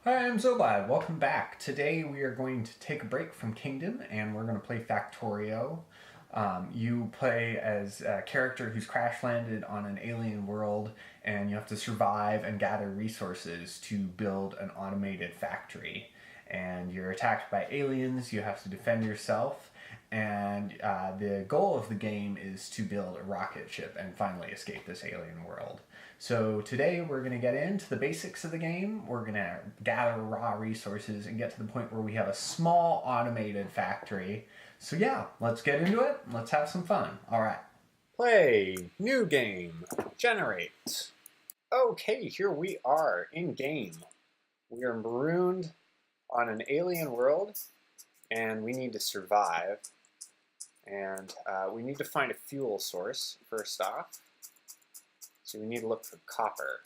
Hi, I'm Zobad. Welcome back. Today we are going to take a break from Kingdom and we're going to play Factorio. You play as a character who's crash landed on an alien world and you have to survive and gather resources to build an automated factory. And you're attacked by aliens, you have to defend yourself, and the goal of the game is to build a rocket ship and finally escape this alien world. So today we're going to get into the basics of the game. We're going to gather raw resources and get to the point where we have a small automated factory. So yeah, let's get into it. Let's have some fun. All right. Play, new game, generate. Okay, here we are in game. We are marooned on an alien world and we need to survive. And we need to find a fuel source first off. So we need to look for copper.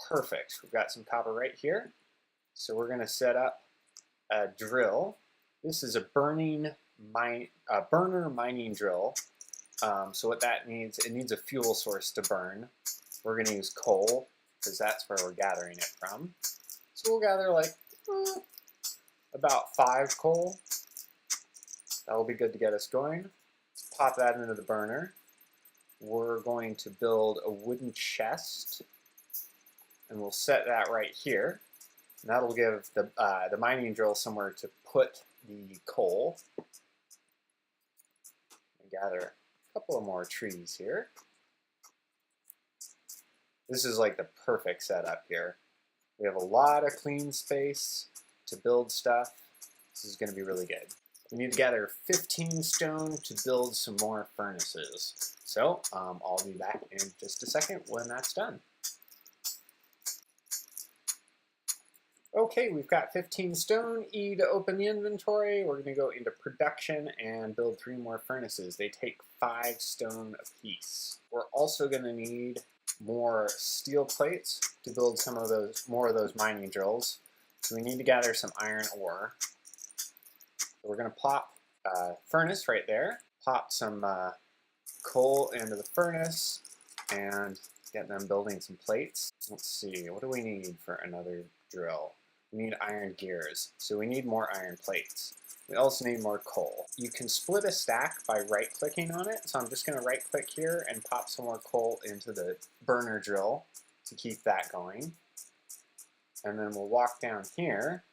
Perfect. We've got some copper right here. So we're going to set up a drill. This is a burner mining drill. So what that needs, it needs a fuel source to burn. We're going to use coal because that's where we're gathering it from. So we'll gather like about 5 coal. That'll be good to get us going. Let's pop that into the burner. We're going to build a wooden chest, and we'll set that right here. And that'll give the mining drill somewhere to put the coal. And gather a couple of more trees here. This is like the perfect setup here. We have a lot of clean space to build stuff. This is going to be really good. We need to gather 15 stone to build some more furnaces. So I'll be back in just a second when that's done. Okay, we've got 15 stone. E to open the inventory. We're going to go into production and build 3 more furnaces. They take 5 stone apiece. We're also going to need more steel plates to build more of those mining drills. So we need to gather some iron ore. So we're going to pop a furnace right there, pop some coal into the furnace, and get them building some plates. Let's see, what do we need for another drill? We need iron gears, so we need more iron plates. We also need more coal. You can split a stack by right-clicking on it, so I'm just going to right-click here and pop some more coal into the burner drill to keep that going. And then we'll walk down here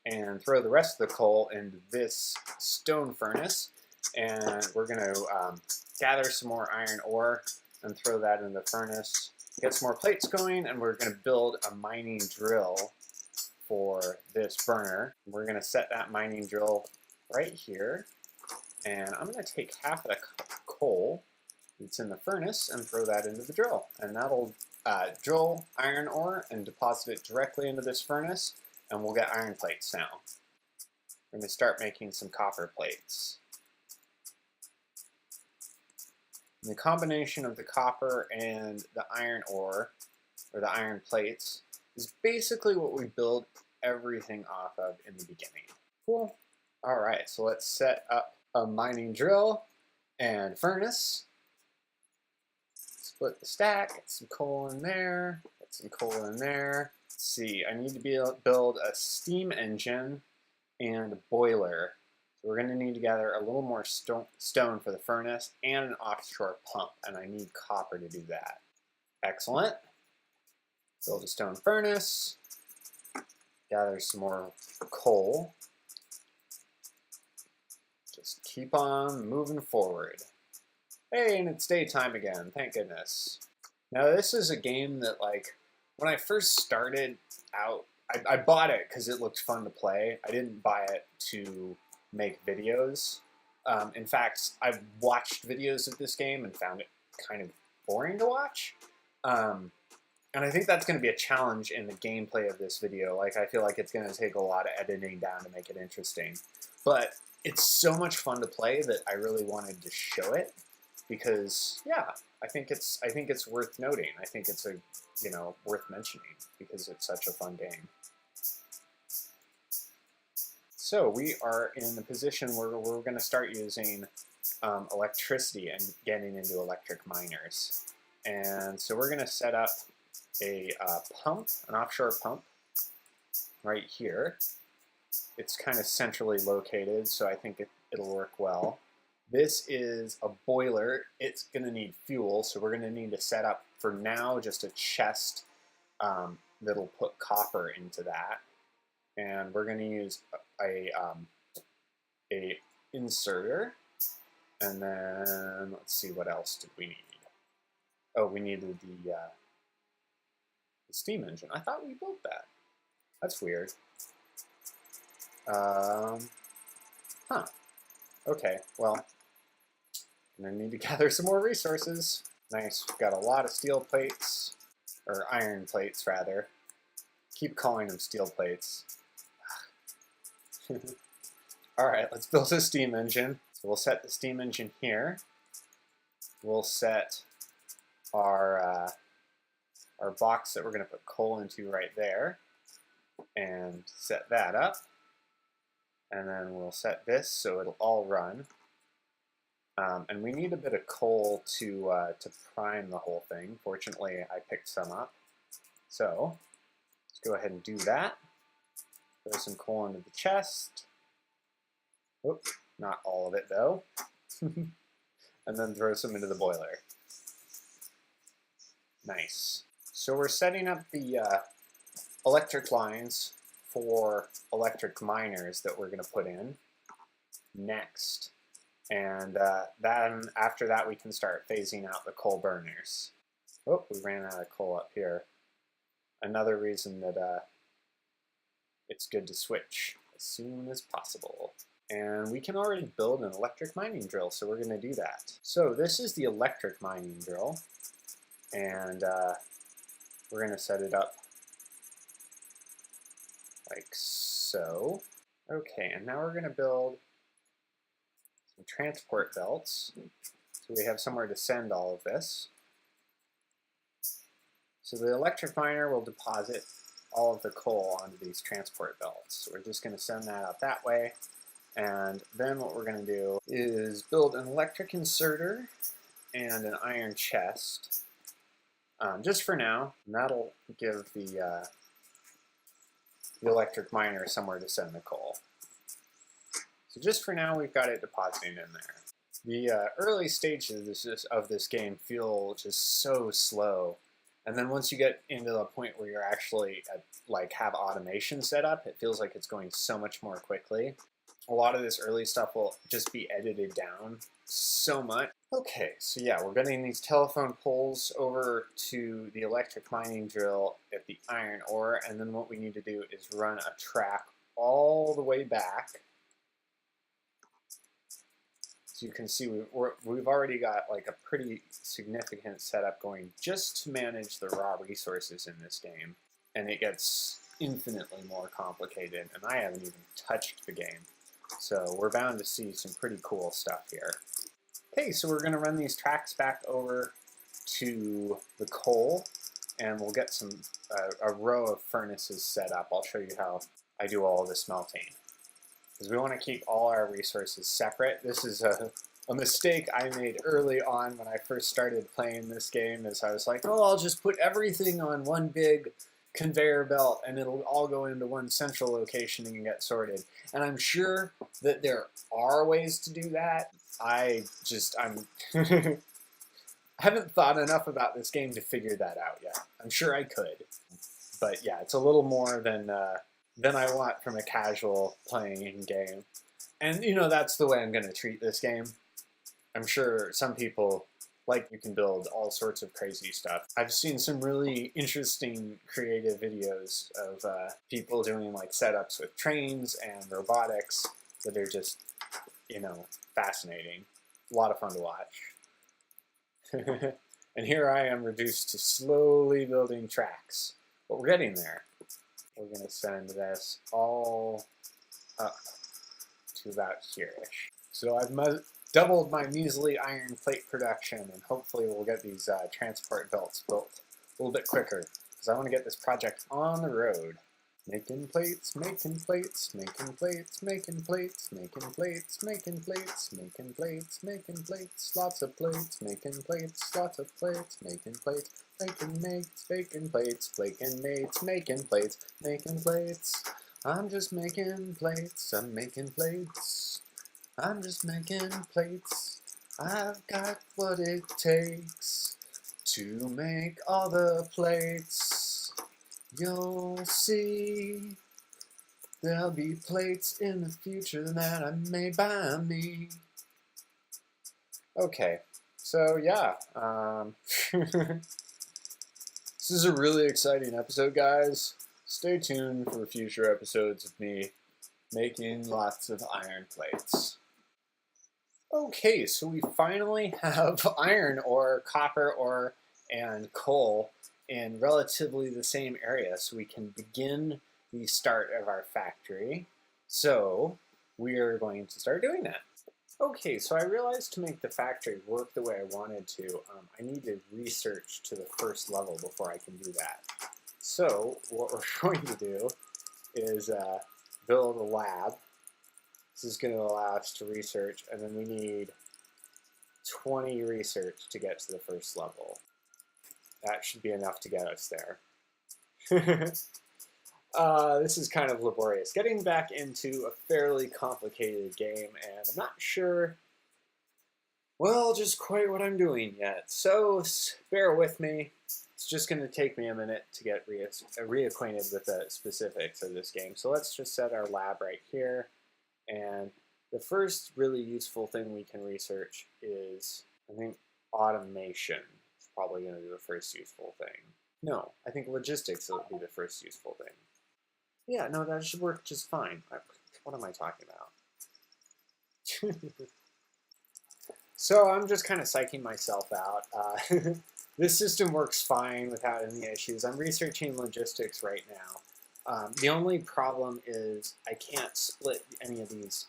and throw the rest of the coal into this stone furnace. And we're going to gather some more iron ore and throw that in the furnace. Get some more plates going, and we're going to build a mining drill for this burner. We're going to set that mining drill right here. And I'm going to take half of the coal that's in the furnace and throw that into the drill. And that'll drill iron ore and deposit it directly into this furnace. And we'll get iron plates now. We're going to start making some copper plates. And the combination of the copper and the iron ore, or the iron plates, is basically what we build everything off of in the beginning. Cool. All right, so let's set up a mining drill and furnace. Split the stack, get some coal in there, get some coal in there. Let's see, I need to be able to build a steam engine and a boiler. So we're going to need to gather a little more stone for the furnace and an offshore pump, and I need copper to do that. Excellent. Build a stone furnace, gather some more coal. Just keep on moving forward. Hey, and it's daytime again, thank goodness. Now this is a game that, like, when I first started out, I bought it because it looked fun to play. I didn't buy it to make videos. In fact, I've watched videos of this game and found it kind of boring to watch. And I think that's going to be a challenge in the gameplay of this video. Like, I feel like it's going to take a lot of editing down to make it interesting. But it's so much fun to play that I really wanted to show it because, yeah, I think it's worth noting. I think it's worth mentioning because it's such a fun game. So we are in the position where we're going to start using electricity and getting into electric miners. And so we're going to set up a pump, an offshore pump. right here. It's kind of centrally located, so I think it'll work well. This is a boiler. It's going to need fuel, so we're going to need to set up, for now, just a chest that'll put copper into that. And we're going to use a inserter. And then, let's see, what else did we need? Oh, we needed the steam engine. I thought we built that. That's weird. Huh. Okay, well, I'm gonna need to gather some more resources. Nice, we've got a lot of steel plates, or iron plates, rather. Keep calling them steel plates. Alright, let's build a steam engine. So we'll set the steam engine here. We'll set our box that we're going to put coal into right there, and set that up. And then we'll set this so it'll all run. And we need a bit of coal to prime the whole thing. Fortunately, I picked some up. So let's go ahead and do that. Throw some coal into the chest. Oop, not all of it though. And then throw some into the boiler. Nice. So we're setting up the electric lines for electric miners that we're going to put in next. And then after that we can start phasing out the coal burners. Oh, we ran out of coal up here. Another reason that it's good to switch as soon as possible. And we can already build an electric mining drill, so we're going to do that. So this is the electric mining drill. And we're going to set it up like so. Okay, and now we're going to build some transport belts, so we have somewhere to send all of this. So the electric miner will deposit all of the coal onto these transport belts. So we're just going to send that out that way. And then what we're going to do is build an electric inserter and an iron chest. Just for now, and that'll give the electric miner somewhere to send the coal. So just for now, we've got it depositing in there. The early stages of this game feel just so slow, and then once you get into the point where you're actually have automation set up, it feels like it's going so much more quickly. A lot of this early stuff will just be edited down so much. Okay, so yeah, we're getting these telephone poles over to the electric mining drill at the iron ore, and then what we need to do is run a track all the way back. So you can see we've already got like a pretty significant setup going just to manage the raw resources in this game, and it gets infinitely more complicated, and I haven't even touched the game. So we're bound to see some pretty cool stuff here. Okay, so we're going to run these tracks back over to the coal, and we'll get a row of furnaces set up. I'll show you how I do all the smelting. Because we want to keep all our resources separate. This is a mistake I made early on when I first started playing this game, is I was like, oh, I'll just put everything on one big conveyor belt and it'll all go into one central location and get sorted. And I'm sure that there are ways to do that. I haven't thought enough about this game to figure that out yet. I'm sure I could, but yeah, it's a little more than I want from a casual playing game. And you know, that's the way I'm going to treat this game. I'm sure some people you can build all sorts of crazy stuff. I've seen some really interesting creative videos of people doing setups with trains and robotics that are just, fascinating. A lot of fun to watch. And here I am reduced to slowly building tracks. But we're getting there. We're going to send this all up to about here-ish. So I've doubled my measly iron plate production, and hopefully we'll get these transport belts built a little bit quicker, because I want to get this project on the road. Making plates, making plates, making plates, making plates, making plates, making plates, making plates, making plates, lots of plates, making plates, lots of plates, making plates, making mates, making plates, making mates, making plates, making plates. I'm just making plates, I'm making plates. I'm just making plates. I've got what it takes to make all the plates. You'll see there'll be plates in the future that are made by me. Okay, so yeah, this is a really exciting episode, guys. Stay tuned for future episodes of me making lots of iron plates. Okay, so we finally have iron ore, copper ore, and coal in relatively the same area, so we can begin the start of our factory. So we are going to start doing that. Okay, so I realized to make the factory work the way I wanted to, I need to research to the first level before I can do that. So what we're going to do is build a lab. This is going to allow us to research, and then we need 20 research to get to the first level. That should be enough to get us there. This is kind of laborious. Getting back into a fairly complicated game, and I'm not sure, well, just quite what I'm doing yet. So bear with me. It's just going to take me a minute to get reacquainted with the specifics of this game. So let's just set our lab right here. And the first really useful thing we can research is, I think, automation is probably going to be the first useful thing. No, I think logistics will be the first useful thing. Yeah, no, that should work just fine. What am I talking about? So I'm just kind of psyching myself out. This system works fine without any issues. I'm researching logistics right now. The only problem is I can't split any of these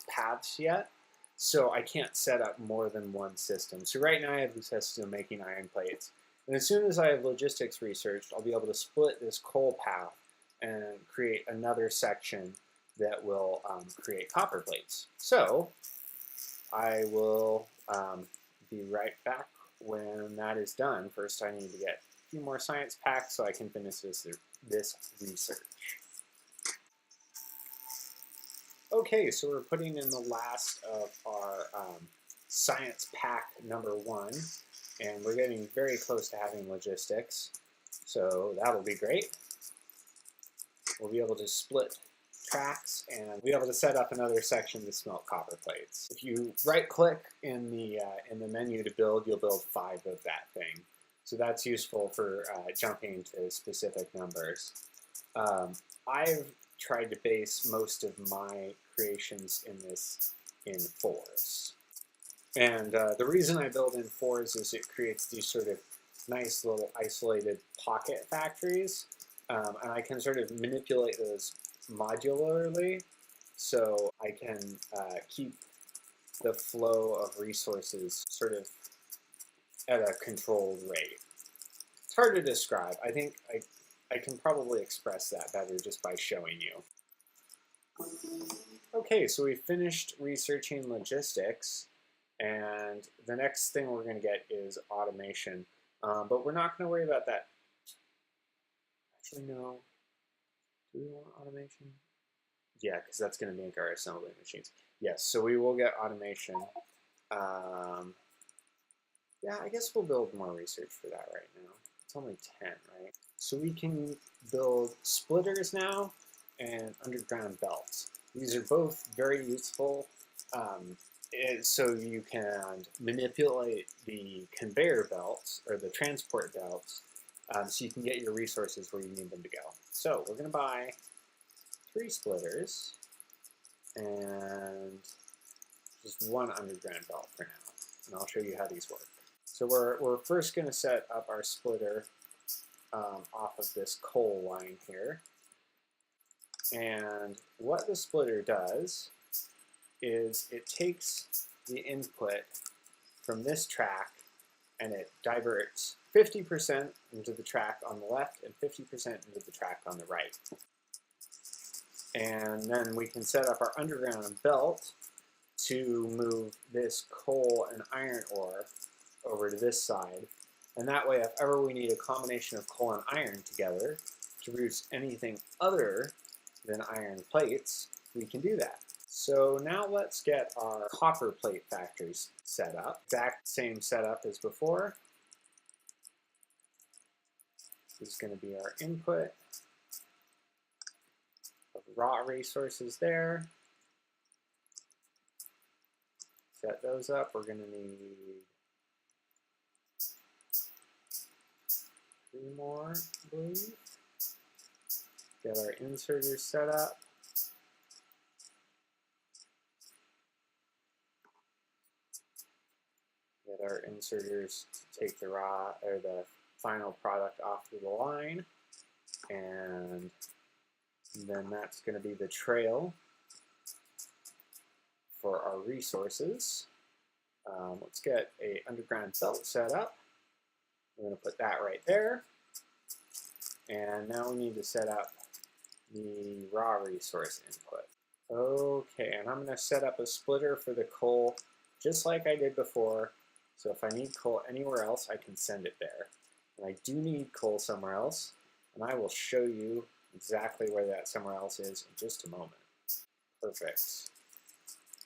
paths yet, so I can't set up more than one system. So right now I have the system making iron plates, and as soon as I have logistics researched, I'll be able to split this coal path and create another section that will create copper plates. So I will be right back when that is done. First I need to get a few more science packs so I can finish this research. Okay, so we're putting in the last of our science pack number 1, and we're getting very close to having logistics, so that'll be great. We'll be able to split tracks and we'll be able to set up another section to smelt copper plates. If you right-click in the menu to build, you'll build 5 of that thing. So that's useful for jumping to specific numbers. I've tried to base most of my creations in 4s. And the reason I build in 4s is it creates these sort of nice little isolated pocket factories. And I can sort of manipulate those modularly, so I can keep the flow of resources sort of at a controlled rate. It's hard to describe. I think I can probably express that better just by showing you. Okay, so we finished researching logistics, and the next thing we're going to get is automation. But we're not going to worry about that. Actually, no. Do we want automation? Yeah, because that's going to make our assembly machines. Yes, so we will get automation. Yeah, I guess we'll build more research for that right now. It's only 10, right? So we can build splitters now and underground belts. These are both very useful. So you can manipulate the conveyor belts or the transport belts so you can get your resources where you need them to go. So we're going to buy 3 splitters and just 1 underground belt for now. And I'll show you how these work. So we're first going to set up our splitter off of this coal line here. And what the splitter does is it takes the input from this track and it diverts 50% into the track on the left and 50% into the track on the right. And then we can set up our underground belt to move this coal and iron ore over to this side. And that way, if ever we need a combination of coal and iron together to produce anything other than iron plates, we can do that. So now let's get our copper plate factories set up. Exact same setup as before. This is going to be our input of raw resources there. Set those up. We're going to need 3 more, I believe. Get our inserters set up. Get our inserters to take the raw or the final product off of the line, and then that's going to be the trail for our resources. Let's get a underground belt set up. We're going to put that right there, and now we need to set up the raw resource input. Okay, and I'm going to set up a splitter for the coal just like I did before. So if I need coal anywhere else, I can send it there. And I do need coal somewhere else, and I will show you exactly where that somewhere else is in just a moment. Perfect.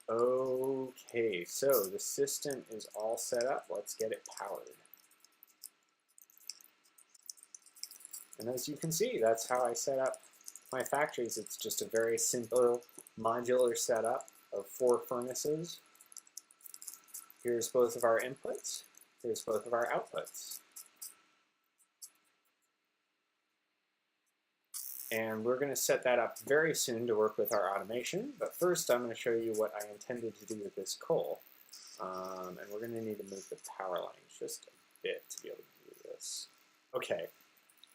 Okay, so the system is all set up. Let's get it powered. And as you can see, that's how I set up my factories. It's just a very simple modular setup of 4 furnaces. Here's both of our inputs. Here's both of our outputs. And we're going to set that up very soon to work with our automation. But first, I'm going to show you what I intended to do with this coal. And we're going to need to move the power lines just a bit to be able to do this. Okay,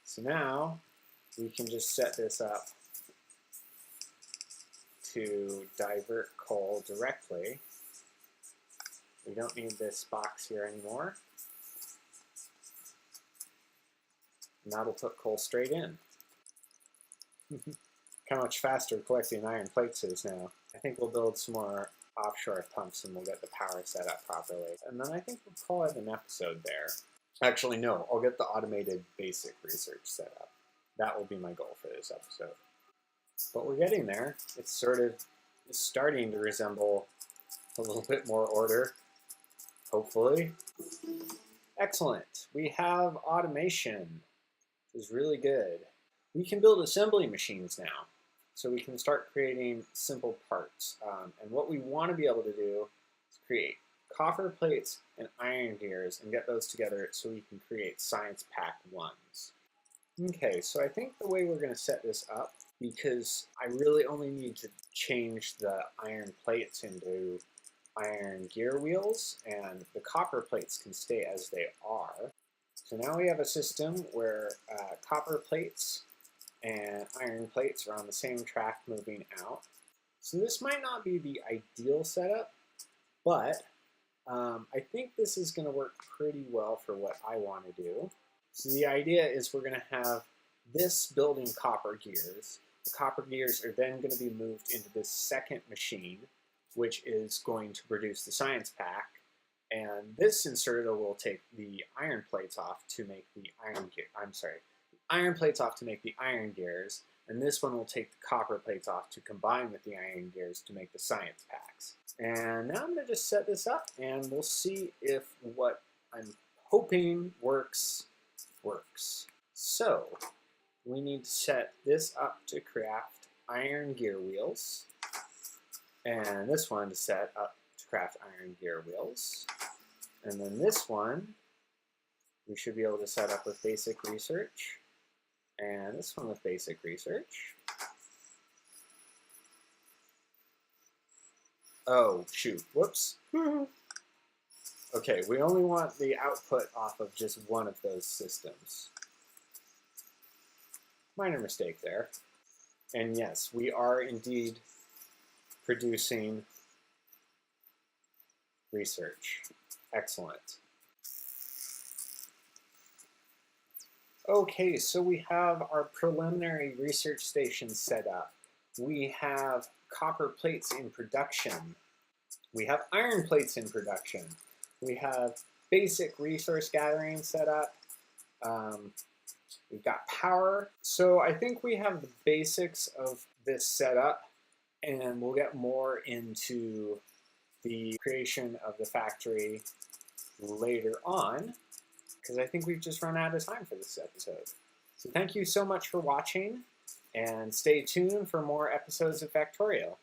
so now we can just set this up to divert coal directly. We don't need this box here anymore. And that'll put coal straight in. How much faster collecting iron plates is now. I think we'll build some more offshore pumps and we'll get the power set up properly. And then I think we'll call it an episode there. Actually, no, I'll get the automated basic research set up. That will be my goal for this episode. But we're getting there. It's sort of starting to resemble a little bit more order, hopefully. Excellent. We have automation, which is really good. We can build assembly machines now, so we can start creating simple parts. And what we want to be able to do is create copper plates and iron gears and get those together so we can create science pack 1s. Okay, so I think the way we're going to set this up, because I really only need to change the iron plates into iron gear wheels, and the copper plates can stay as they are. So now we have a system where copper plates and iron plates are on the same track moving out. So this might not be the ideal setup, but I think this is going to work pretty well for what I want to do. So the idea is we're going to have this building copper gears. The copper gears are then going to be moved into this second machine, which is going to produce the science pack. And this inserter will take the iron plates off to make the iron plates off to make the iron gears, and this one will take the copper plates off to combine with the iron gears to make the science packs. And now I'm going to just set this up, and we'll see if what I'm hoping works. So we need to set this up to craft iron gear wheels, and this one to set up to craft iron gear wheels, and then this one we should be able to set up with basic research, and this one with basic research. Oh, shoot. Whoops. Okay, we only want the output off of just one of those systems. Minor mistake there. And yes, we are indeed producing research. Excellent. Okay, so we have our preliminary research station set up. We have copper plates in production. We have iron plates in production. We have basic resource gathering set up. We've got power. So I think we have the basics of this setup, and we'll get more into the creation of the factory later on, because I think we've just run out of time for this episode. So thank you so much for watching, and stay tuned for more episodes of Factorio.